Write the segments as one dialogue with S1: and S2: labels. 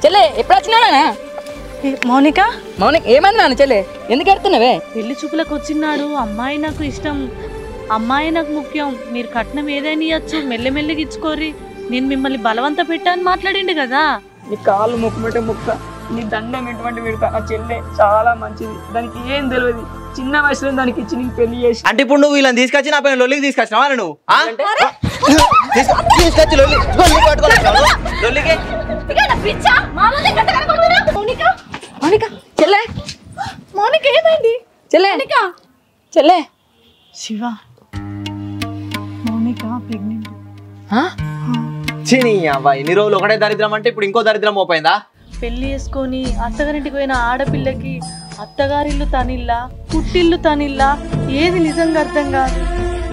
S1: చెల్లె ఎప్పుడు వచ్చినానా?
S2: మౌనిక
S1: మౌనిక ఏమన్నాను చెల్లె, ఎందుకు ఎడుతున్నావే?
S2: పెళ్లి చూపులకు వచ్చినాడు. అమ్మాయి నాకు ఇష్టం, అమ్మాయి నాకు ముఖ్యం. మీరు కట్నం ఏదైనా ఇవ్వచ్చు, మెల్లమెల్లగా ఇచ్చుకోరి. నేను మిమ్మల్ని బలవంత పెట్టాను మాట్లాడిండు కదా.
S1: నీ కాళ్ళు మొక్కుమంటే మొక్క, నీ దండం ఎటువంటి పెడతా. ఆ చెల్లె చాలా మంచిది, దానికి ఏం తెలియదు. చిన్న వయసులో దానికి ఇచ్చి నీకు పెళ్లి చేసి.
S3: అంటే ఇప్పుడు నువ్వు వీళ్ళని తీసుకొచ్చి నా పైన లొల్లికి తీసుకొచ్చినావా? నువ్వు తీసుకొచ్చి లొల్లి లొల్లికి
S1: చెల్లె
S2: మౌనిక ఏమైంది?
S1: చెల్లె చెల్లె
S2: శివ, మౌనిక ప్రెగ్నెంట్.
S3: చిని అవ్వ, ఎన్ని రోజులు ఒకటే దరిద్రం అంటే ఇప్పుడు ఇంకో దరిద్రం మోపోయిందా?
S2: పెళ్లి చేసుకొని అత్తగారింటికి పోయిన ఆడపిల్లకి అత్తగారిల్లు తనిల్లా, పుట్టిల్లు తనిల్లా, ఏది నిజంగా అర్థం కాదు.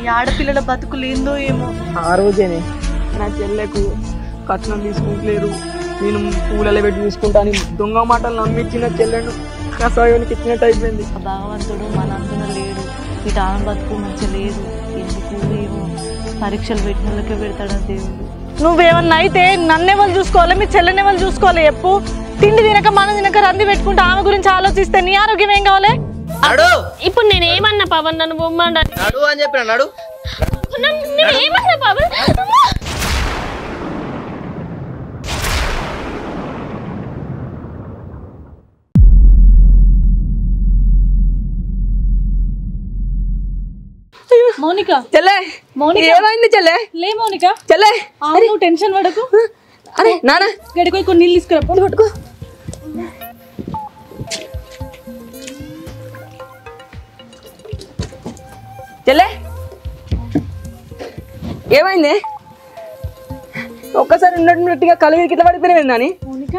S2: ఈ ఆడపిల్లల బతుకులు ఏందో ఏమో.
S1: ఆ రోజేనే నా చెల్లెకు కట్నం తీసుకుంటలేరు, నేను పూలలో పెట్టి తీసుకుంటాను దొంగ మాటలు నమ్మించిన చెల్లెను కసాయానికి ఇచ్చినట్టు అయిపోయింది.
S2: భగవంతుడు మన అందున లేడు. ఇటు ఆమె బతుకు మంచి లేదు. ఎందుకు ఏమో పరీక్షలు పెట్టిన వాళ్ళకే పెడతాడా దేవుడు. నువ్వేమన్నా అయితే నన్నెవరు చూసుకోవాలి, మీ చెల్లెనెవరు చూసుకోవాలి చెప్పు. తిండి తినక మనం తినక రంది పెట్టుకుంటే ఆమె గురించి ఆలోచిస్తే నీ ఆరోగ్యం ఏం కావాలి?
S4: ఇప్పుడు నేను ఏమన్నా పవన్, నన్ను బొమ్మండ
S3: అని చెప్పిన నడు.
S4: ఏమన్నా పవన్?
S2: మౌనిక
S1: చెల్లె
S2: మౌనిక
S1: ఏమైంది చెల్లె?
S2: లే మౌనిక,
S1: చెల్లె
S2: నువ్వు టెన్షన్ పడకు.
S1: అరే నాన్న
S2: గడిపోయి కొన్ని నీళ్ళు తీసుకురా, పట్టుకో.
S1: చెల్లె ఏమైంది? ఒక్కసారి ఉన్నట్టుగా కలుగు గిట్ల పడిపోయినవి నాని.
S2: మౌనిక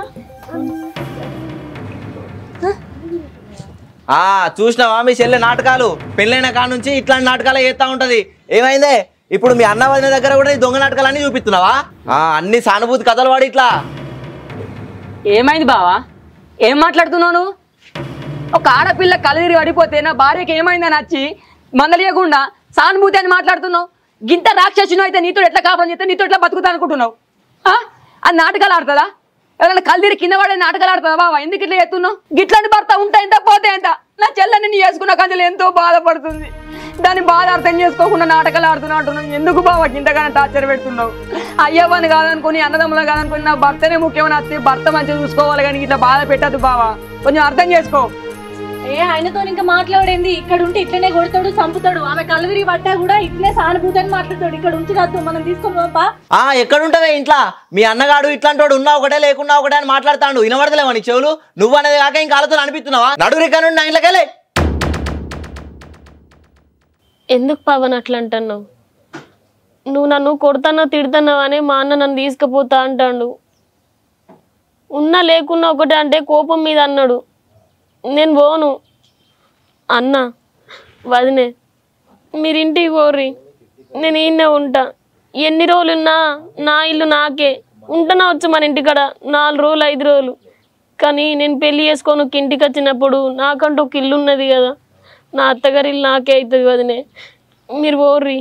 S3: చూసినావా మీ చెల్లె నాటకాలు? పెళ్ళైన కాడ నుంచి ఇట్లాంటి నాటకాలు చేస్తా ఉంటది. ఏమైందే ఇప్పుడు మీ అన్న వదిన దగ్గర కూడా ఈ దొంగ నాటకాలన్నీ చూపిస్తున్నావా? అన్ని సానుభూతి కథలు వాడి ఇట్లా.
S1: ఏమైంది బావా, ఏం మాట్లాడుతున్నావు నువ్వు? ఒక ఆడపిల్ల కలుదిరి పడిపోతే నా భార్యకి ఏమైందని వచ్చి మందలియకుండా సానుభూతి అని మాట్లాడుతున్నావు. గింత రాక్షసును అయితే నీతో ఎట్లా కాపురం చేస్తే నీతో ఎట్లా బతుకుతా అనుకుంటున్నావు? అది నాటకాలు ఆడుతుందా? ఎవరైనా కల్దీరి కింద పడే నాటకాలు ఆడుతుందా బావా? ఎందుకు ఇట్లా చేస్తున్నావు? గిట్లాంటి భర్త ఉంటా ఎంత పోతే ఎంత. నా చెల్లెని నీ చేసుకున్న కంచెలు ఎంతో బాధపడుతుంది. దాన్ని బాధ అర్థం చేసుకోకుండా నాటకాలు ఆడుతున్నా అంటున్నావు. ఎందుకు బావా ఇంతగానో టార్చర్ పెడుతున్నావు? అయ్యవ్వని కాదనుకుని అన్నదమ్ములు కాదనుకుని నా భర్తనే ముఖ్యమని వస్తే భర్త మంచిగా చూసుకోవాలి, కానీ ఇట్లా బాధ పెట్టద్దు బావా. కొంచెం అర్థం చేసుకో.
S2: ఆయనతో ఇంకా మాట్లాడేంది? ఇక్కడ ఉంటే ఇట్లనే కొడతాడు, చంపుతాడు. ఆమె కళ్ళు తిరిగి పట్టా కూడా ఇట్లనే సానుభూతి అని మాట్లాడతాడు. ఇక్కడ ఉంచి కాదు, మనం తీసుకొని పోపా.
S3: ఎక్కడుంటావే ఇంట్లో? మీ అన్నగాడు ఇట్లాంటి వాడు ఉన్నా ఒకటే లేకున్నా ఒకటే అని మాట్లాడతాడు. వినబడతలేవా నీ చెవులు? నువ్వు అనేది కాక ఇంకా ఆలోచన అనిపిస్తున్నావా? నడుగురికా నుండి నా ఇంట్లోకెళ్ళే.
S4: ఎందుకు పవన్ అట్లా అంటున్నావు? నువ్వు నన్ను కొడతానో తిడతానో అని మా అన్న నన్ను తీసుకుపోతా అంటాడు. ఉన్నా లేకున్నా ఒకటే అంటే కోపం మీద అన్నాడు. నేను పోను. అన్న వదినే మీరు ఇంటికి పోర్రి, నేను ఈయనే ఉంటా. ఎన్ని రోజులున్నా నా ఇల్లు నాకే. ఉంటనా వచ్చు మన ఇంటికాడ 4 రోజులు 5 రోజులు. కానీ నేను పెళ్లి చేసుకొని ఒక ఇంటికి వచ్చినప్పుడు నాకంటూ ఒక ఇల్లు ఉన్నది కదా, నా అత్తగారి ఇల్లు నాకే అవుతుంది వదినే. మీరు పోర్రి.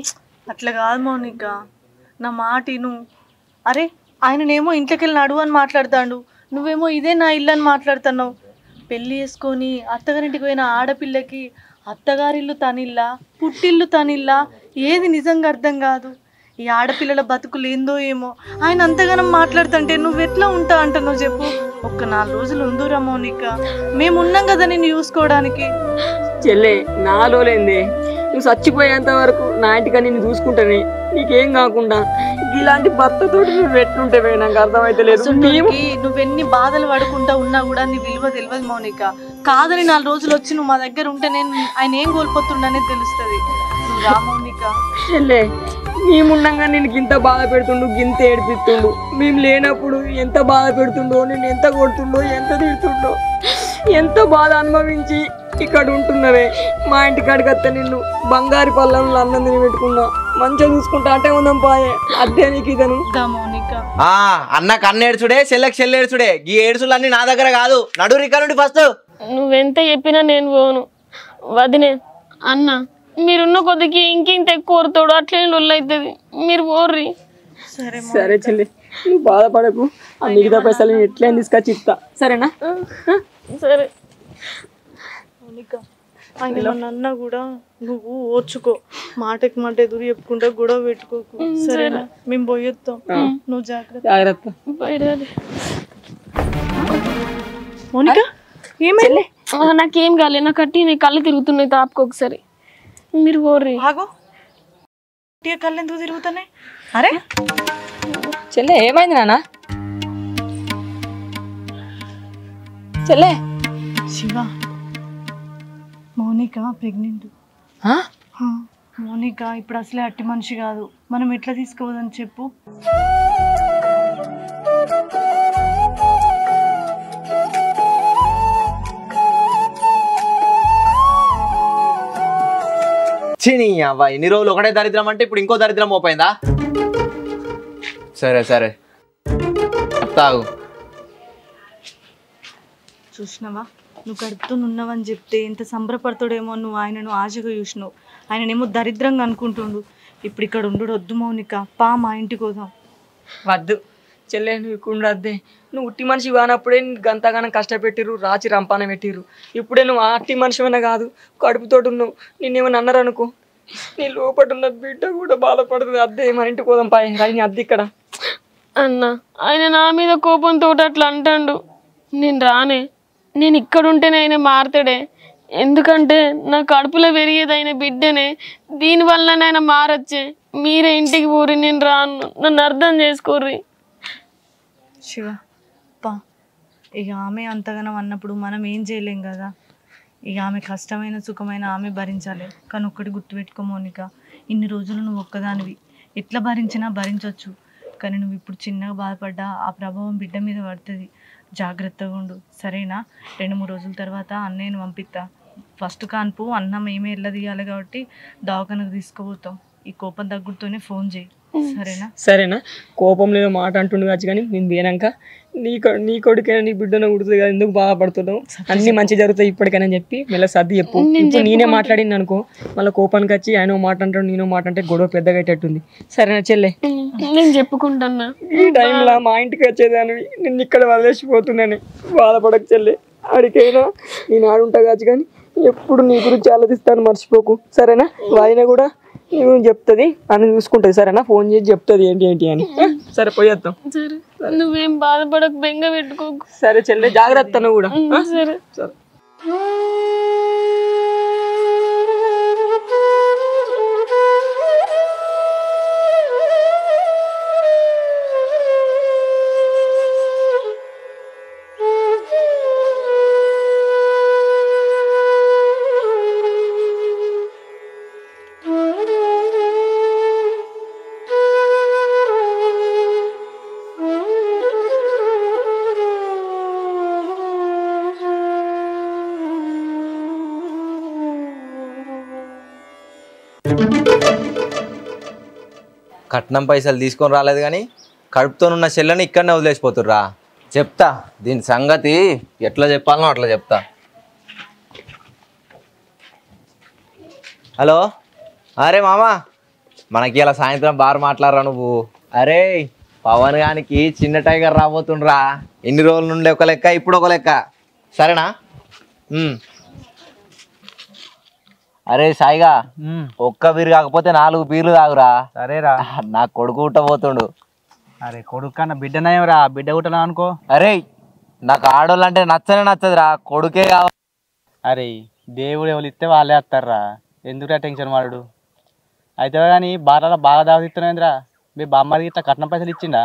S2: అట్లా కాదు మౌనిక, నా మాట విను. అరే ఆయననేమో ఇంట్లోకి వెళ్ళి నడువు అని మాట్లాడతాడు, నువ్వేమో ఇదే నా ఇల్లు అని మాట్లాడుతున్నావు. పెళ్ళి చేసుకొని అత్తగారింటికి పోయిన ఆడపిల్లకి అత్తగారిల్లు తనిల్లా, పుట్టిల్లు తనిల్లా, ఏది నిజంగా అర్థం కాదు. ఈ ఆడపిల్లల బతుకులు ఏందో ఏమో. ఆయన అంతగానం మాట్లాడుతుంటే నువ్వు ఎట్లా ఉంటా అంటున్నావు చెప్పు. ఒక్క 4 రోజులు ఉందురా మౌనిక, మేము ఉన్నాం కదా నిన్ను చూసుకోవడానికి.
S1: చెల్లె నాలోలేంది, నువ్వు చచ్చిపోయేంత వరకు నా ఇంటిగా నిన్ను చూసుకుంటానే, నీకేం కాకుండా. ఇలాంటి భర్తతో నువ్వు ఎట్లుంటే నాకు అర్థమైతే లేదు.
S2: నువ్వెన్ని బాధలు పడుకుంటా ఉన్నా కూడా నీ విలువ తెలియదు మౌనిక. కాదని 4 రోజులు వచ్చి నువ్వు మా దగ్గర ఉంటే నేను ఆయన ఏం కోల్పోతుండనేది తెలుస్తుంది. నువ్వు రా మౌనిక.
S1: చెల్లె మేముండగా నేను ఇంత బాధ పెడుతుండు, గింత ఏడిపిస్తుండు. మేము లేనప్పుడు ఎంత బాధ పెడుతుండో, నేను ఎంత కొడుతుండో, ఎంత తిడుతుండో, ఎంత బాధ అనుభవించి ఇక్కడ ఉంటున్నవే మా ఇంటి కాడికి వస్తే నిన్ను బంగారు పళ్ళంలో అన్నం తిని పెట్టుకున్నా మంచిగా చూసుకుంటా అంటే ఉందాం పాయే అద్దే నీకు ఇదను
S2: మౌనిక
S3: అన్న కన్నేడుచుడే చెల్లెకి చెల్లేడుచుడే ఈ ఏడుచులు అన్ని నా దగ్గర కాదు నడు రికా నుండి ఫస్ట్.
S4: నువ్వెంత చెప్పినా నేను పోను వదినే. అన్న మీరున్న కొద్దికి ఇంకింత ఎక్కువ కోరుతాడు అట్లే లొల్లు అవుతుంది. మీరు పోర్రి.
S1: సరే చెల్లి నువ్వు బాధపడకు ఆ మిగతా పైసలు ఎట్లా తీసుకొచ్చి ఇస్తా సరేనా.
S4: సరే
S2: మౌనిక ఆయన ఏమన్నా అన్నా కూడా నువ్వు ఓర్చుకో, మాటకి మాట ఎదురు చెప్పుకుంటా గొడవ పెట్టుకోకు సరేనా. మేము పోయొద్దాం, నువ్వు జాగ్రత్త.
S4: బయట
S2: మౌనిక ఏమైంది?
S4: నాకేం కాలే, నా కట్టి నీ కళ్ళు తిరుగుతున్నాయి తాపుకోకసారి. మీరు పోర్రి.
S2: ఆగో కళ్ళు ఎందుకు తిరుగుతున్నాయి? అరే
S1: చెల్లె ఏమైంది నాన్న? చెల్లె
S2: శివ, మౌనిక ప్రెగ్నెంట్. మౌనిక ఇప్పుడు అసలే అట్టి మనిషి కాదు, మనం ఎట్లా తీసుకోవద్దని చెప్పు.
S3: చిని అవ్వ ఇన్ని రోజులు ఒకటే దరిద్రం అంటే ఇప్పుడు ఇంకో దరిద్రం మోపోయిందా? సరే సరే చెప్తావు.
S2: చూసినావా నువ్వు కడుపుతూ ఉన్నావని చెప్తే ఎంత సంబరపడతాడేమో. నువ్వు ఆయనను ఆశగా చూసినావు, ఆయననేమో దరిద్రంగా అనుకుంటుండు. ఇప్పుడు ఇక్కడ ఉండు వద్దు మౌనిక, పా మా ఇంటికి పోదాం.
S1: వద్దు చెల్లె నువ్వు ఇక్కడ వద్దే. నువ్వు ఉట్టి మనిషి కానప్పుడే గంతగానం కష్టపెట్టిరు, రాచి రంపాన పెట్టిరు. ఇప్పుడే నువ్వు ఆ అట్టి మనిషివైనా కాదు, కడుపుతోటి ఉన్నావు. నిన్నేమన్నా అన్నారు అనుకో, నీ లోపల ఉన్న బిడ్డ కూడా బాధపడుతుంది. అద్దే మన ఇంటికి పోదాం పాయ రాని అద్దె ఇక్కడ.
S4: అన్న ఆయన నా మీద కోపంతో అట్లా అంటాడు. నేను రానే, నేను ఇక్కడ ఉంటేనే ఆయన మారుతాడే. ఎందుకంటే నా కడుపులో పెరిగేది ఆయన బిడ్డనే, దీనివల్ల ఆయన మారచ్చే. మీరే ఇంటికి పోరి, నేను రాను, నన్ను అర్థం చేసుకోర్రి.
S2: శివ పా, ఇక ఆమె అంతగానం అన్నప్పుడు మనం ఏం చేయలేం కదా. ఇక ఆమె కష్టమైన సుఖమైన ఆమె భరించాలి. కానీ ఒక్కటి గుర్తుపెట్టుకో మౌనిక, ఇన్ని రోజులు నువ్వు ఒక్కదానివి, ఎట్లా భరించినా భరించవచ్చు. కానీ నువ్వు ఇప్పుడు చిన్నగా బాధపడ్డా ఆ ప్రభావం బిడ్డ మీద పడుతుంది. జాగ్రత్తగా ఉండు సరేనా. 2-3 రోజుల తర్వాత అన్నయ్యను పంపిస్తా. ఫస్ట్ కాన్పు అన్నం ఏమీ వెళ్ళదీయాలి కాబట్టి దవాఖానకు తీసుకుపోతాం. ఈ కోపం తగ్గుతూనే ఫోన్ చేయి సరేనా.
S1: సరేనా కోపం లేదో మాట అంటుండు కావచ్చు, కానీ నేను పోయినాక నీ కొడుకైనా నీ బిడ్డను కుడుతుంది కదా, ఎందుకు బాధపడుతున్నావు? అన్ని మంచి జరుగుతాయి ఇప్పటికైనా చెప్పి మళ్ళీ సర్ది చెప్పు. ఇప్పుడు నేనే మాట్లాడింది అనుకో, మళ్ళీ కోపానికి వచ్చి ఆయన మాట అంటాడు నేను మాట అంటే గొడవ పెద్దగా అయ్యేటట్టుంది. సరేనా చెల్లె?
S4: నేను చెప్పుకుంటున్నా.
S1: ఈ టైంలో మా ఇంటికి వచ్చేదాన్ని నిన్ను ఇక్కడ వదిలేసిపోతున్నాను. బాధపడకు చెల్లె, ఆడికైనా నేను ఆడుంటా కావచ్చు, కానీ ఎప్పుడు నీ గురించి ఆలోచిస్తాను మర్చిపోకు సరేనా. ఆయన కూడా నువ్వు చెప్తుంది అని చూసుకుంటుంది సరేనా, ఫోన్ చేసి చెప్తుంది ఏంటి ఏంటి అని. సరే పోయేద్దాం.
S4: సరే నువ్వేం బాధపడకు, బెంగ పెట్టుకోకు.
S1: సరే చెల్లె జాగ్రత్త నువ్వు కూడా.
S4: సరే
S1: సరే.
S3: కట్నం పైసలు తీసుకొని రాలేదు కానీ కడుపుతోనున్న చెల్లని ఇక్కడనే వదిలేసిపోతుర్రా. చెప్తా దీని సంగతి ఎట్లా చెప్పాలనో అట్లా చెప్తా. హలో, అరే మామ, మనకి ఇలా సాయంత్రం బార్ మాట్లాడరా నువ్వు. అరే పవన్ గానికి చిన్న టైగర్ రాబోతుండ్రా. ఎన్ని రోజుల నుండి ఒక లెక్క, ఇప్పుడు ఒక లెక్క. సరేనా? అరే సాయిగా, ఒక్క బీరు కాకపోతే 4 బీర్లు తాగురా.
S5: సరేరా.
S3: నా కొడుకు ఉట్టబోతుండు.
S5: అరే కొడుకు కన్నా బిడ్డనయరా, బిడ్డ కుట్టనా అనుకో.
S3: అరే నాకు ఆడోళ్ళు అంటే నచ్చనే నచ్చదురా, కొడుకే కావాలి.
S5: అరే దేవుడు ఎవరు ఇస్తే వాళ్ళే వస్తారా, ఎందుకురా టెన్షన్ వాడు. అయితే కానీ బాగా బాగా దావతిస్తున్నాయిందిరా. మీ బామ్మడికి ఇట్లా కట్నం పైసలు ఇచ్చిండా?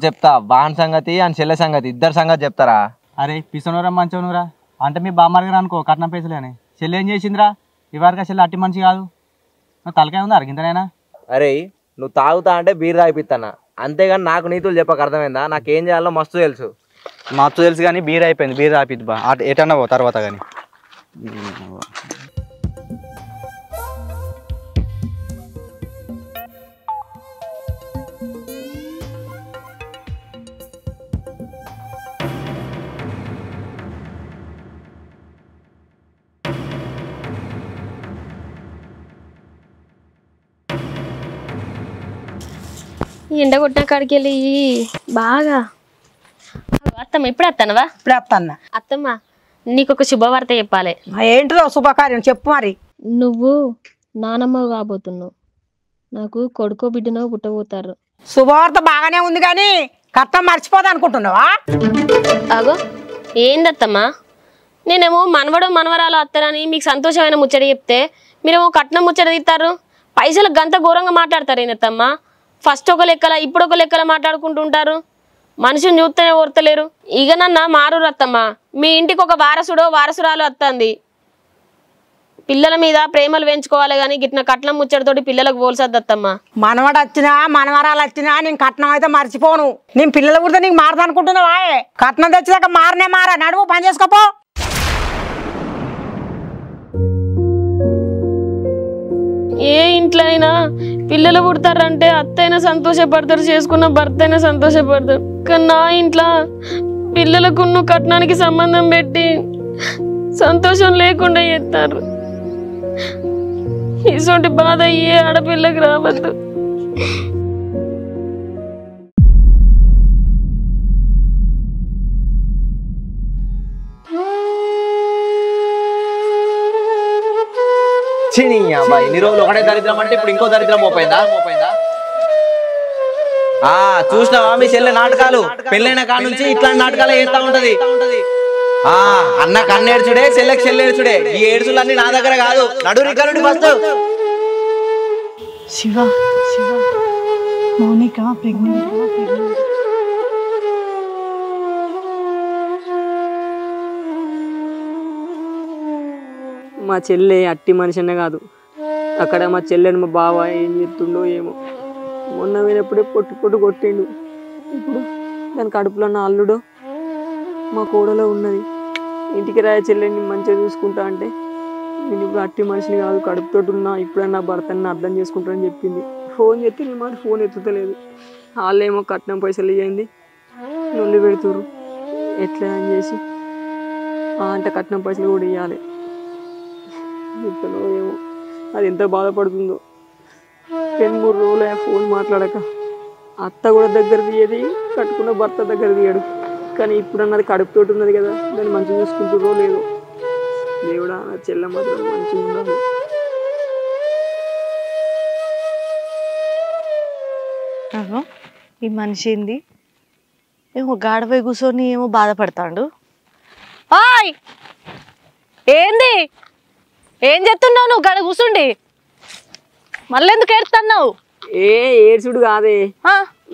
S3: చెప్తా వాన్ సంగతి అని చెల్లె సంగతి ఇద్దరు సంగతి చెప్తారా.
S5: అరే పిసనూరా మంచోనురా అంటే మీ బామ్మడికి అనుకో కట్నం పైసలు అని. చెల్లి ఏం చేసిందిరా? ఇవరగా చెల్లి అట్టి మంచి కాదు. నువ్వు తలకాయ ఉందా అరిగింతనైనా?
S3: అరే నువ్వు తాగుతా అంటే బీర్ తాగిపిస్తానా, అంతేగాని నాకు నీతులు చెప్పక అర్థమైందా? నాకేం చేయాలో మస్తు తెలుసు.
S5: మత్తు తెలుసు కానీ బీర్ అయిపోయింది, బీర్ ఆపిద్ది బా ఎటన్నా పో తర్వాత కానీ.
S4: ఎండ కొట్టిన కాడికి వెళ్ళి బాగా అత్తమ్మ ఇప్పుడు వస్తానవా?
S6: ఇప్పుడు వస్తాను.
S4: అత్తమ్మ నీకు ఒక శుభవార్త చెప్పాలి.
S6: ఏంటిదో శుభకార్యం చెప్పు మరి.
S4: నువ్వు నానమ్మ కాబోతున్నావు. నాకు కొడుకో బిడ్డనో పుట్టబోతారు.
S6: శుభవార్త బాగానే ఉంది కానీ కట్నం మర్చిపోదా అనుకుంటున్నావా?
S4: అగో ఏందత్తమ్మా, నేనేమో మనవడో మనవరాలు వస్తారని మీకు సంతోషమైన ముచ్చట చెప్తే మీరేమో కట్నం ముచ్చట తీస్తారు. పైసలకు గంత ఘోరంగా మాట్లాడతారు ఏందత్తమ్మా. ఫస్ట్ ఒక లెక్కల ఇప్పుడు ఒక లెక్కల మాట్లాడుకుంటుంటారు. మనిషిని చూస్తేనే ఓర్తలేరు. ఇక నన్న మారు రత్తమ్మా, మీ ఇంటికి ఒక వారసుడో వారసురాలు వస్తుంది. పిల్లల మీద ప్రేమలు పెంచుకోవాలి కానీ గిట్న కట్నం ముచ్చటతోటి పిల్లలకు పోల్సద్దత్తమ్మా.
S6: మనవడు వచ్చినా మనవరాలు వచ్చినా నేను కట్నం అయితే మర్చిపోను. నేను పిల్లల కూడా నీకు మారదా అనుకుంటున్నావా? కట్నం తెచ్చేదాకా మారనే మారా. నడువు పని చేసుకోపో.
S4: ఏ ఇంట్లో అయినా పిల్లలు పుడతారంటే అత్తైనా సంతోషపడతారు, చేసుకున్న భర్త అయినా సంతోషపడతారు. కానీ నా ఇంట్లో పిల్లలకు కట్నానికి సంబంధం పెట్టి సంతోషం లేకుండా చేస్తారు. ఇటువంటి బాధ ఏ ఆడపిల్లకి రావద్దు.
S3: ఇన్ని రోజులు ఒకటే దరిద్రం అంటే ఇప్పుడు ఇంకో దరిద్రం మోపోయిందా? చూసినావా మీ చెల్లె నాటకాలు? పెళ్ళైన కాడ నుంచి ఇట్లాంటి నాటకాలు వేస్తా ఉంటది. అన్న కన్నేడ్చుడే, చెల్లెకి చెల్లెడ్చుడే. ఈ ఏడుచులు అన్ని నా దగ్గర కాదు. నడురి కరుడి ఫస్ట్.
S2: శివ శివ మౌనిక ప్రెగ్నెంట్.
S1: మా చెల్లె అట్టి మనిషినే కాదు. అక్కడ మా చెల్లెని మా బావ ఏం చేస్తుండో ఏమో. మొన్న పోయినప్పుడే పొట్టు కొట్టిండు. ఇప్పుడు దాని కడుపులో ఉన్న అల్లుడు మా కోడలో ఉన్నది. ఇంటికి రాయ చెల్లెని మంచిగా చూసుకుంటా అంటే నేను ఇప్పుడు అట్టి మనిషిని కాదు, కడుపుతోటి ఉన్నా, ఇప్పుడన్నా భర్తని అర్థం చేసుకుంటానని చెప్పింది. ఫోన్ చేస్తే నీ మాట ఫోన్ ఎత్తుతలేదు. వాళ్ళేమో కట్నం పైసలు ఇవ్వండి నొల్లి పెడుతురు. ఎట్లా అని చేసి అంటే కట్నం పైసలు కూడా ఇవ్వాలి. ఎట్లనో ఏమో, అది ఎంత బాధపడుతుందో. 2-3 రోజులు ఫోన్ మాట్లాడక. అత్త కూడా దగ్గర తీయది, కట్టుకున్న భర్త దగ్గర తీయడు. కానీ ఇప్పుడు అన్నది కడుపుతోటి ఉన్నది కదా, దాన్ని మంచిగా చూసుకుంటుర్రో లేదో. దేవుడా నా చెల్లె మాత్రం మంచిగా ఉండాలి.
S2: ఈ మనిషి ఏంది ఏమో గాడపై కూర్చొని ఏమో బాధపడతాడు. ఓయ్ ఏంది, ఏం చేస్తున్నావు నువ్వు? గడ కూర్చుండి మళ్ళీ ఎందుకు ఏడుస్తున్నావు?
S1: ఏడ్చుడు కాదే,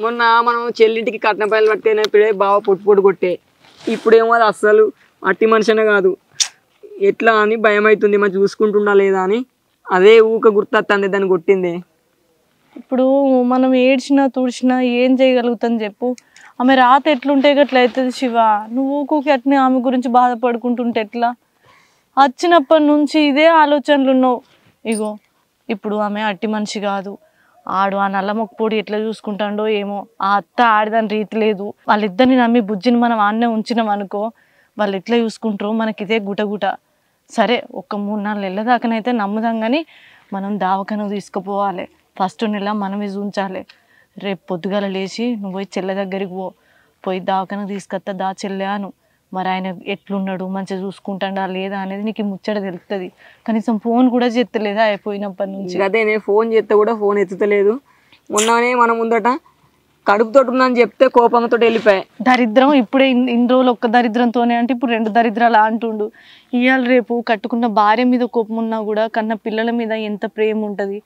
S1: మొన్న మనం చెల్లింటికి కట్నం పైలు పట్టేనప్పుడే బావ పొట్టు కొట్టే. ఇప్పుడేమో అది అస్సలు అట్టి మనిషినే కాదు. ఎట్లా అని భయం అవుతుంది, మరి చూసుకుంటుండా లేదా అని. అదే ఊక గుర్తొస్తుంది దాన్ని కొట్టింది.
S2: ఇప్పుడు మనం ఏడ్చినా తుడిచినా ఏం చేయగలుగుతాం చెప్పు? ఆమె రాత ఎట్లుంటే గట్లా అవుతుంది శివ. నువ్వు ఊరికి అట్నే ఆమె గురించి బాధపడుకుంటుంటే ఎట్లా? వచ్చినప్పటి నుంచి ఇదే ఆలోచనలు ఉన్నావు. ఇగో ఇప్పుడు ఆమె అట్టి మనిషి కాదు. ఆడు ఆ నల్ల మొక్కపొడి ఎట్లా చూసుకుంటాడో ఏమో. ఆ అత్త ఆడదాని రీతి లేదు. వాళ్ళిద్దరిని నమ్మి బుజ్జిని మనం ఆడనే ఉంచినాం అనుకో, వాళ్ళు ఎట్లా చూసుకుంటారో మనకి ఇదే గుటగుట. సరే ఒక 3-4 నెలల దాకానైతే నమ్ముదాం, కానీ మనం దావకను తీసుకుపోవాలి. ఫస్ట్ నెల మనమే చూంచాలి. రేపు పొద్దుగాల లేచి నువ్వు పోయి చెల్లె దగ్గరికి పోయి దావకను తీసుకొస్తా దా చెల్లె అను. మరి ఆయన ఎట్లున్నాడు, మంచిగా చూసుకుంటాడా లేదా అనేది నీకు ముచ్చట తెలుస్తుంది. కనీసం ఫోన్ కూడా చేస్తలేదా అయిపోయినప్పటి నుంచి?
S1: అదే నేను ఫోన్ చేస్తే కూడా ఫోన్ ఎత్తుతలేదు. మొన్ననే మనం ముందట కడుపుతోటి ఉందని చెప్తే కోపంతో వెళ్ళిపోయాయి.
S2: దరిద్రం ఇప్పుడే ఇన్ని రోజులు ఒక్క దరిద్రంతోనే అంటే ఇప్పుడు 2 దరిద్రాలు అంటుండు. ఇవాళ రేపు కట్టుకున్న భార్య మీద కోపం ఉన్నా కూడా కన్న పిల్లల మీద ఎంత ప్రేమ ఉంటుంది.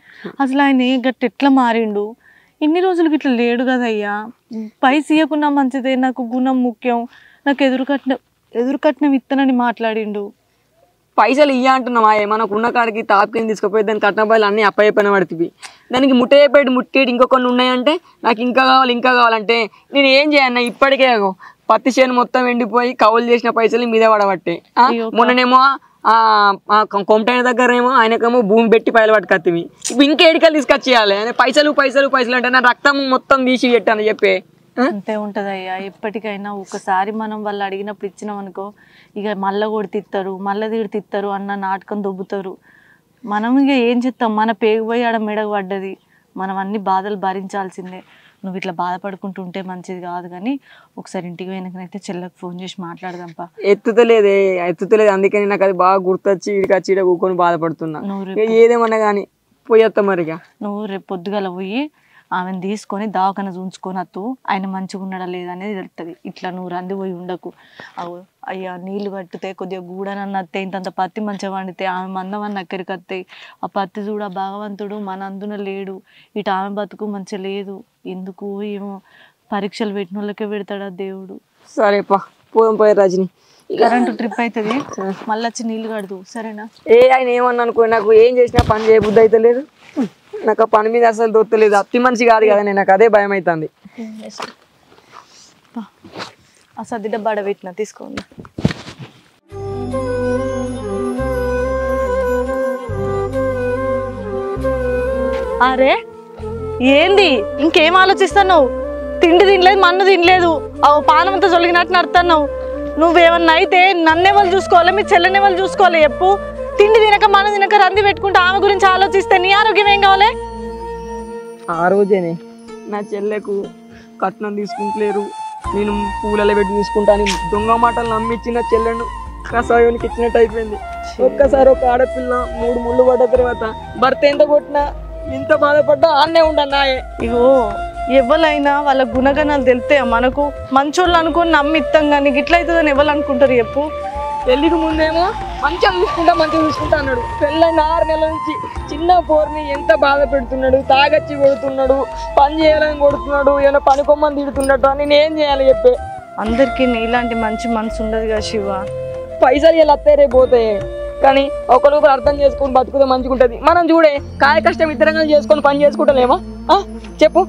S2: అసలు ఆయన గట్టి ఎట్లా మారిండు? ఇన్ని రోజులకి ఇట్లా లేడు కదయ్యా. పైస ఇవ్వకున్నా మంచిదే, నాకు గుణం ముఖ్యం, నాకు ఎదురుకట్నం ఇత్తనని మాట్లాడిండు.
S1: పైసలు ఇయ్య అంటున్నావా మనకు ఉన్న కాడికి తాపుకిని తీసుకుపోయి దానికి కట్న పైసలు అన్నీ అప్పయ్యపైన పడుతుంది దానికి ముట్టేపేటి ముట్టేటి ఇంకొన్ని ఉన్నాయంటే నాకు ఇంకా కావాలంటే నేను ఏం చేయన్నా ఇప్పటికే పత్తి చేను మొత్తం ఎండిపోయి కౌలు చేసిన పైసలు మీద పడబట్టే మొన్ననేమో కొమటైన దగ్గరేమో ఆయనకేమో భూమి పెట్టి పైలు పట్టుకొత్తివి ఇప్పుడు ఇంకా ఏడికలు తీసుకొచ్చేయాలి పైసలు అంటే నా రక్తం మొత్తం తీసి పెట్టాను చెప్పే
S2: అంతే ఉంటదయ్యా ఎప్పటికైనా ఒకసారి మనం వాళ్ళు అడిగినప్పుడు ఇచ్చినాం అనుకో ఇక మళ్ళీ కొడితిస్తారు మళ్ళీ తిడతిస్తారు అన్న నాటకం దొబ్బుతారు మనం ఇక ఏం చేస్తాం మన పేగుపోయి ఆడ మెడకు పడ్డది మనం అన్ని బాధలు భరించాల్సిందే నువ్వు ఇట్లా బాధపడుకుంటుంటే మంచిది కాదు కానీ ఒకసారి ఇంటికి పోయినాకనైతే చెల్లెకి ఫోన్ చేసి మాట్లాడదాంపా
S1: ఎత్తుతలేదు అందుకని నాకు అది బాగా గుర్తొచ్చి ఇడికి వచ్చి ఇక్కడ కూకొని బాధపడుతున్నా ఏదేమన్నా కానీ పోయేస్తా మరిగా
S2: నువ్వు రేపు పొద్దుగల పోయి ఆమెను తీసుకొని దావకన చూంచుకొని అత్తు ఆయన మంచిగా ఉన్నాడా లేదా అనేది తెలుస్తుంది ఇట్లా నువ్వు రంది పోయి ఉండకు అయ్యా నీళ్ళు కట్టితే కొద్దిగా గూడనన్న అత్తే ఇంతంత పత్తి మంచిగా వండితే ఆమె మందమన్న అక్కడికి వస్తాయి ఆ పత్తి చూడ భగవంతుడు మన అందున లేడు ఇటు ఆమె బతుకు మంచిగా లేదు ఎందుకు ఏమో పరీక్షలు పెట్టిన వాళ్ళకే పెడతాడా దేవుడు
S1: సరేపా పోదాం పోయి రజని
S2: కరెంటు ట్రిప్ అవుతుంది మళ్ళీ వచ్చి నీళ్ళు కడదు సరేనా
S1: ఆయన ఏమన్నా అనుకో నాకు ఏం చేసినా పని చేయబుద్ధి అయితే లేదు నాకు ఆ పని మీద అసలు దొరకలేదు అత్తి మనిషి కాదు కదా నాకు అదే భయం అవుతుంది
S2: ఆ సర్ది డబ్బా పెట్టిన తీసుకోండి అరే ఏంది ఇంకేం ఆలోచిస్తున్నావు తిండి తినలేదు మన్ను తినలేదు పానం అంతా జొలిగినట్టు నడుతున్నావు నువ్వేమన్నా అయితే నన్నెవరు చూసుకోవాలి మీ చెల్లెనెవరు చూసుకోవాలి చెప్పు తిండి తినక మన తినక రంది పెట్టుకుంటే ఆమె గురించి ఆలోచిస్తే నీ ఆరోగ్యం ఏం కావాలి
S1: ఆ రోజేనే నా చెల్లెకు కట్నం తీసుకుంటలేరు నేను పూలలో పెట్టి తీసుకుంటాను దొంగ మాటలు నమ్మించిన చెల్లెను కషాయానికి ఇచ్చినట్టు అయిపోయింది ఒక్కసారి ఒక ఆడపిల్ల 3 ముళ్ళు పడ్డ తర్వాత భర్త ఎంత కొట్టినా ఎంత బాధపడ్డా ఆన్నే ఉండన్నా
S2: ఇగో ఎవరైనా వాళ్ళ గుణగణాలు తెలితే మనకు మంచోళ్ళు అనుకొని నమ్మిస్తాం కానీ గిట్ల అవుతుందని ఎవరు అనుకుంటారు చెప్పు
S1: పెళ్లికి ముందేమో మంచిగా చూసుకుంటా అన్నాడు పెళ్ళైన 6 నెలల నుంచి చిన్న పోర్ని ఎంత బాధ పెడుతున్నాడు తాగచ్చి కొడుతున్నాడు పని చేయాలని కొడుతున్నాడు ఏమైనా పనికొమ్మని తిడుతున్నట్టు నేను ఏం చేయాలి చెప్పే
S2: అందరికీ నీలాంటి మంచి మనసు ఉండదు కదా శివ
S1: పైసలు ఇలా అత్తారే పోతాయి కానీ ఒకరు అర్థం చేసుకొని బతుకుతే మంచిగా ఉంటుంది మనం చూడే కాయ కష్టం ఇద్దరంగా చేసుకొని పని చేసుకుంటలేమా చెప్పు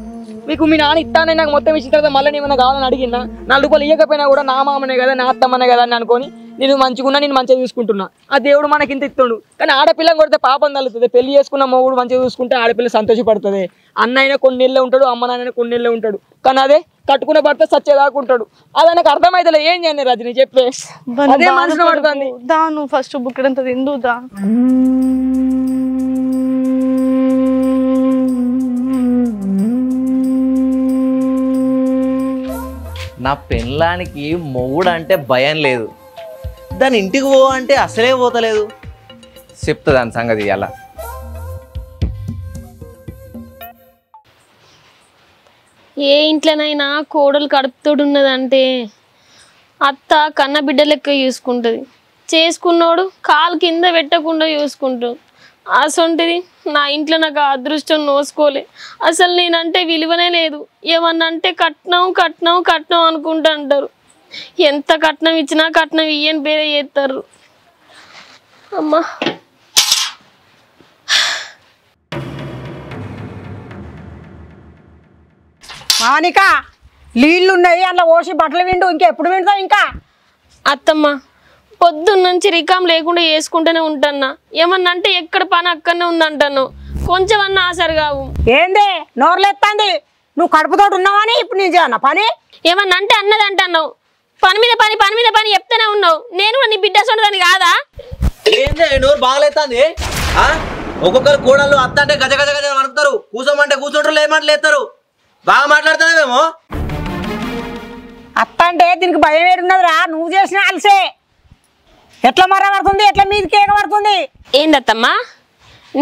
S1: మీకు మీ నాన్న ఇస్తానే నాకు మొత్తం ఇచ్చిన తర్వాత మళ్ళీ ఏమైనా కావాలని అడిగినా 4 రూపాయలు ఇవ్వకపోయినా కూడా నా మామనే కదా నా అత్తమ్మనే కదా అని అనుకొని నేను మంచిగున్నా నేను మంచిగా చూసుకుంటున్నా ఆ దేవుడు మనకి ఇంత ఇస్తాడు కానీ ఆడపిల్లని కొడితే పాపం తల్లుతుంది పెళ్లి చేసుకున్న మొగుడు మంచిగా చూసుకుంటే ఆడపిల్ల సంతోషపడుతుంది అన్న అయినా కొన్ని నెలలే ఉంటాడు అమ్మ నాన్న కొన్ని నెలలే ఉంటాడు కానీ అదే కట్టుకున్న భర్త సచ్చేదాకుంటాడు అది నాకు అర్థమైతే ఏం చేయను రజని చెప్పే అదే మనసులో పడుతుంది
S2: దా నువ్వు ఫస్ట్ బుక్కడంతా తిందు దా
S3: నా పెళ్ళానికి మొగుడు అంటే భయం లేదు దాని ఇంటికి పో అంటే అసలే పోతలేదు చెప్తా దాని సంగతి అలా
S4: ఏ ఇంట్లోనైనా కోడలు కడుపుతోడున్నదంటే అత్త కన్న బిడ్డ లెక్క చూసుకుంటుంది చేసుకున్నోడు కాలు కింద పెట్టకుండా చూసుకుంటాడు అసొంటిది నా ఇంట్లో నాకు అదృష్టం నోసుకోలే అసలు నేనంటే విలువనే లేదు ఏమన్నా అంటే కట్నం కట్నం కట్నం అనుకుంటూ అంటారు ఎంత కట్నం ఇచ్చినా కట్నం ఇయ్యని పేరే చేస్తారు అమ్మా
S6: మానిక నీళ్ళున్నాయి అందులో ఓసి బట్టలు విండు ఇంకెప్పుడు వింటావు ఇంకా
S4: అత్తమ్మ పొద్దున్నుంచి రికాం లేకుండా చేసుకుంటూనే ఉంటాన్నా ఏమన్నా అంటే ఎక్కడ పని అక్కడనే ఉందంటాను కొంచెం అన్న ఆసరు కావు
S6: ఏంది నోరులేస్తుంది నువ్వు కడుపుతోటి ఉన్నావని ఇప్పుడు నేను చేయన్నా పని
S4: ఏమన్నా అంటే అన్నది అంటున్నావు పని మీద పని చెప్తూనే ఉన్నావు నేను నీ బిడ్డ సొంతదని కాదా
S3: ఏంది నోరు బాగలేస్తుంది ఒక్కొక్కరు కూడళ్ళు అత్త అంటే గజ గజ గజ అనుకుతారు కూర్చోమంటే కూర్చుంటారు లేమంటే లేస్తారు బాగా మాట్లాడుతున్నావేమో
S6: అత్త అంటే దీనికి భయం ఏడున్నదిరా నువ్వు చేసిన అలసే ఎట్లా మరబడుతుంది ఎట్లా మీదకి ఎగబడుతుంది
S4: ఏందత్తమ్మా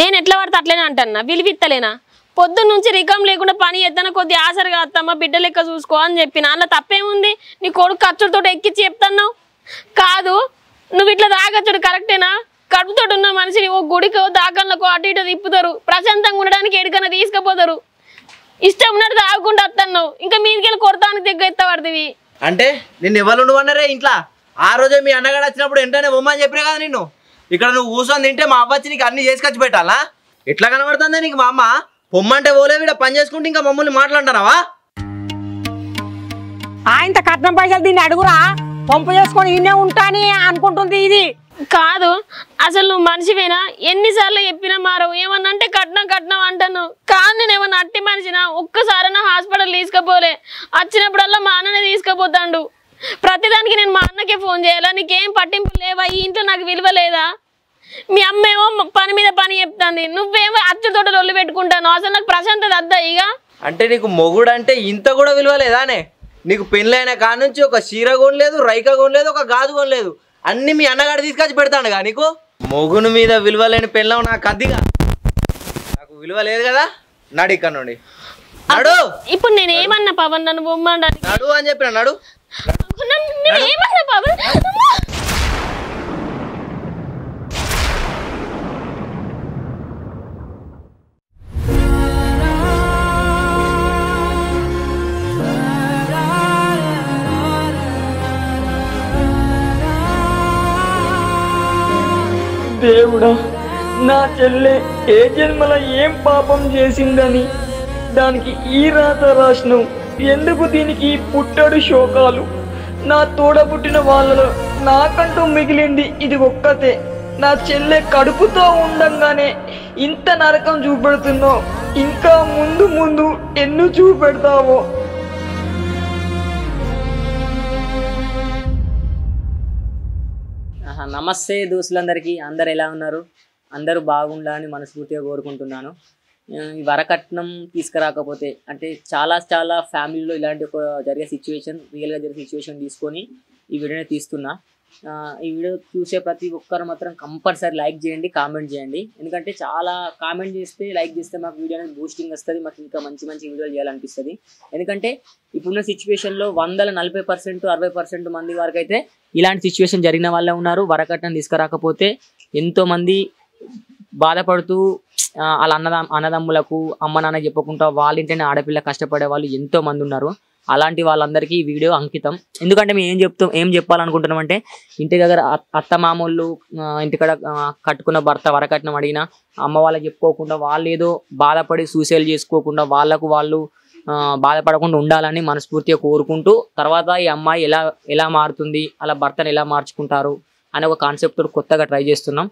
S4: నేను ఎట్లా పడితే అట్లేనా అంటన్నా విలువిత్తలేనా పొద్దున్న నుంచి రికం లేకుండా పని ఎత్తన కొద్ది ఆసరుగా అత్తమ్మ బిడ్డ లెక్క చూసుకో అని చెప్పిన అందులో తప్పేముంది నీ కొడుకు ఖర్చులతో ఎక్కించి చెప్తున్నావు కాదు నువ్వు ఇట్లా తాగచ్చుడు కరెక్టేనా కడుపుతో ఉన్న మనిషిని ఓ గుడికో దాకంలోకో అటు ఇటు తిప్పుతారు ప్రశాంతంగా ఉండడానికి ఎడికన్నా తీసుకుపోతారు ఇష్టం ఉన్నట్టు తాగకుండా వస్తున్నావు ఇంకా మీదికి వెళ్ళి కొడతానికి దగ్గర ఎత్తబడుతుంది
S3: అంటే నిన్ను ఎవరు నువ్వు అన్నారే ఇంట్లో ఆ రోజే మీ అన్నగాడు వచ్చినప్పుడు వెంటనే బొమ్మని చెప్పినా కదా నిన్ను ఇక్కడ నువ్వు కూర్చొని తింటే మా అవ్వ వచ్చి నీకు అన్ని చేసుకొచ్చి పెట్టాలా? ఎట్లా కనబడుతుందా నీకు మా అమ్మ? పొమ్మంటే ఓలే వీడ పని చేసుకుంటే ఇంకా మమ్మల్ని మాట్లాడుతున్నావా?
S6: ఆయనతో కట్నం పైసలు దీన్ని అడుగురా, పంపు చేసుకొని ఇన్నే ఉంటాని అనుకుంటుంది ఇది.
S4: కాదు, అసలు నువ్వు మనిషివేనా? ఎన్నిసార్లు చెప్పినా మారవు. ఏమన్నా అంటే కట్నం కట్నం అంటాను. కాదు, నేను ఏమన్నా అట్టి మనిషినా? ఒక్కసారైనా హాస్పిటల్ తీసుకుపోలే. వచ్చినప్పుడల్లా మా అన్ననే తీసుకుపోతాడు. ప్రతిదానికి నేను మా అన్నకే ఫోన్ చేయాలా? నీకేం పట్టింపు లేవా? ఈ ఇంట్లో నాకు విలువ లేదా? మీ అమ్మ ఏమో పని మీద పని చెప్తాంది, నువ్వేమో అచ్చుతోట లొల్లి పెట్టుకుంటాను. అసలు నాకు ప్రశాంతత అద్దా ఇక?
S3: అంటే నీకు మొగుడు అంటే ఇంత కూడా విలువ లేదానే? నీకు పెళ్ళైన కాడ నుంచి ఒక చీర కొనలేదు, రైక కొనలేదు, ఒక గాజు కొనలేదు. అన్ని మీ అన్నగాడు తీసుకొచ్చి పెడతాడుగా నీకు. మొగుని మీద విలువ లేని పెళ్ళం నాకు అద్దిగా. నాకు విలువ లేదు కదా, నడు ఇక్కడ నుండి నడు.
S4: ఇప్పుడు నేను ఏమన్నా పవన్? నన్ను బొమ్మడానికి
S3: నడు అని చెప్పిన నడు.
S4: నేను ఏమన్నా పవన్?
S1: దేవుడా, నా చెల్లె ఏ జన్మల ఏం పాపం చేసిందని దానికి ఈ రాత రాసినావు. ఎందుకు దీనికి పుట్టడు శోకాలు? నా తోడబుట్టిన వాళ్ళలో నాకంటూ మిగిలింది ఇది ఒక్కతే. నా చెల్లె కడుపుతో ఉండంగానే ఇంత నరకం చూపెడుతున్నావు. ఇంకా ముందు ముందు ఎన్ను చూపెడతావో.
S7: నమస్తే దోస్తులందరికీ, అందరు ఎలా ఉన్నారు? అందరూ బాగుండాలని మనస్ఫూర్తిగా కోరుకుంటున్నాను. ఈ వరకట్నం తీసుకురాకపోతే అంటే చాలా ఫ్యామిలీలో ఇలాంటి ఒక జరిగే సిచ్యువేషన్, రియల్గా జరిగే సిచ్యువేషన్ తీసుకొని ఈ వీడియోని తీస్తున్నా. ఈ వీడియో చూసే ప్రతి ఒక్కరు మాత్రం కంపల్సరీ లైక్ చేయండి, కామెంట్ చేయండి. ఎందుకంటే చాలా కామెంట్ చేస్తే, లైక్ చేస్తే మాకు వీడియో అనేది బూస్టింగ్ వస్తుంది, మాకు ఇంకా మంచి వీడియోలు చేయాలనిపిస్తుంది. ఎందుకంటే ఇప్పుడున్న సిచ్యువేషన్లో 40% 60% మంది వరకు అయితే ఇలాంటి సిచ్యువేషన్ జరిగిన వాళ్ళే ఉన్నారు. వరకట్నం తీసుకురాకపోతే ఎంతోమంది బాధపడుతూ వాళ్ళ అన్నదమ్ములకు అమ్మ నాన్న చెప్పకుండా వాళ్ళ ఇంటనే ఆడపిల్ల కష్టపడే వాళ్ళు ఎంతోమంది ఉన్నారు. అలాంటి వాళ్ళందరికీ ఈ వీడియో అంకితం. ఎందుకంటే మేము ఏం చెప్పాలనుకుంటున్నామంటే, ఇంటి దగ్గర అత్త మామూళ్ళు ఇంటికాడ కట్టుకున్న భర్త వరకట్నం అడిగినా అమ్మ వాళ్ళకి చెప్పుకోకుండా వాళ్ళు ఏదో బాధపడి సూసైడ్ చేసుకోకుండా వాళ్ళకు వాళ్ళు బాధపడకుండా ఉండాలని మనస్ఫూర్తిగా కోరుకుంటూ, తర్వాత ఈ అమ్మాయి ఎలా మారుతుంది, అలా భర్తను ఎలా మార్చుకుంటారు అనే ఒక కాన్సెప్ట్ కొత్తగా ట్రై చేస్తున్నాం.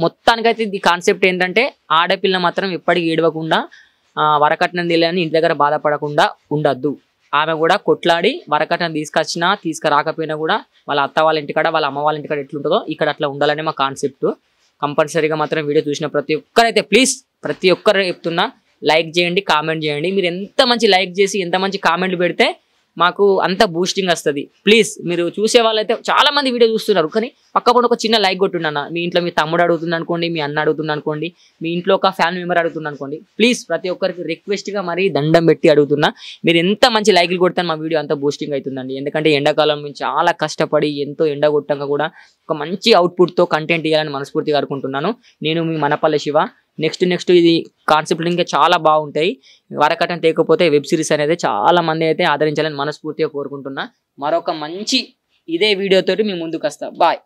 S7: మొత్తానికైతే ఈ కాన్సెప్ట్ ఏంటంటే, ఆడపిల్ల మాత్రం ఎప్పటికీ ఏడవకుండా వరకట్నం తెలియని ఇంటి దగ్గర బాధపడకుండా ఉండద్దు. ఆమె కూడా కొట్లాడి వరకట్నం తీసుకురాకపోయినా కూడా వాళ్ళ అత్త వాళ్ళ ఇంటికాడ, వాళ్ళ అమ్మ వాళ్ళ ఇంటికాడ ఎట్లుంటుందో ఇక్కడ అట్లా ఉండాలని మా కాన్సెప్ట్. కంపల్సరీగా మాత్రం వీడియో చూసిన ప్రతి ఒక్కరైతే ప్లీజ్, ప్రతి ఒక్కరు చెప్తున్నా, లైక్ చేయండి, కామెంట్ చేయండి. మీరు ఎంత మంచి లైక్ చేసి ఎంత మంచి కామెంట్లు పెడితే మాకు అంత బూస్టింగ్ వస్తుంది. ప్లీజ్, మీరు చూసే వాళ్ళైతే చాలా మంది వీడియో చూస్తున్నారు, కానీ పక్కపడి ఒక చిన్న లైక్ కొట్టుండన్న. మీ ఇంట్లో మీ తమ్ముడు అడుగుతుంది అనుకోండి, మీ అన్న అడుగుతుంది అనుకోండి, మీ ఇంట్లో ఒక ఫ్యామిలీ మెంబర్ అడుగుతుంది అనుకోండి, ప్లీజ్ ప్రతి ఒక్కరికి రిక్వెస్ట్గా మరీ దండం పెట్టి అడుగుతున్నా, మీరు ఎంత మంచి లైక్లు కొడితే మా వీడియో అంత బూస్టింగ్ అవుతుందండి. ఎందుకంటే ఎండాకాలం మేము చాలా కష్టపడి ఎంతో ఎండ కొట్టంగా కూడా ఒక మంచి అవుట్పుట్తో కంటెంట్ ఇవ్వాలని మనస్ఫూర్తిగా అనుకుంటున్నాను. నేను మీ మనపల్లె శివ. నెక్స్ట్ ఇది కాన్సెప్ట్ ఇంకా చాలా బాగుంటాయి. వరకట్నం తేకపోతే వెబ్ సిరీస్ అనేది చాలా మంది అయితే ఆదరించాలని మనస్ఫూర్తిగా కోరుకుంటున్నా. మరొక మంచి ఇదే వీడియోతోటి మీ ముందుకు వస్తా. బాయ్.